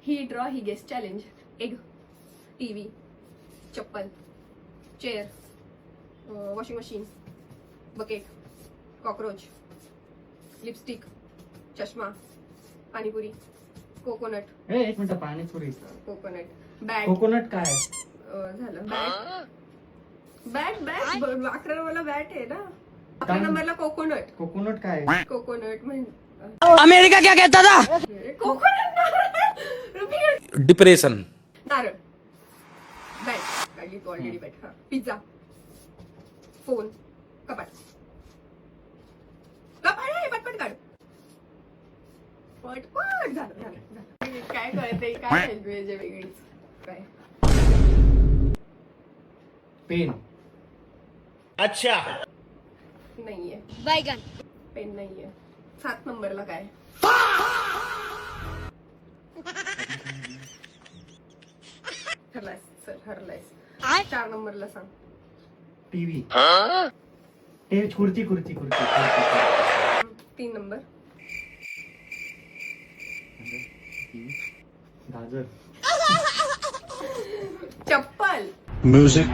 ही draw ही guess challenge. Egg, TV, चप्पल, chair, washing machine, bucket, cockroach, lipstick, चष्मा, panipuri, coconut. एक minute, panipuri. Coconut, bat. Coconut काय? झालं bat. Bat 11 नंबरला बॅट आहे ना. 11 नंबरला कोकोनट. कोकोनट काय? कोकोनट म्हणजे अमेरिका क्या कहता था? कोकोनट. डिप्रेशन. नारळ. बॅट काढली तू ऑलरेडी. बॅट. हा. पिझ्झा, फोन, कपाट. कपाट आहे, पटपट काढ. पटपट. झालं. काय कळतंय? काय वेगळी वेगळीच काय? पेन. अच्छा. नाहीये. बैगन. पेन नाहीये. 7 नंबरला काय? हरलायस. 4 नंबरला सांग. टीव्ही. खुर्ची. 3 नंबर. गाजर. चप्पल. Music.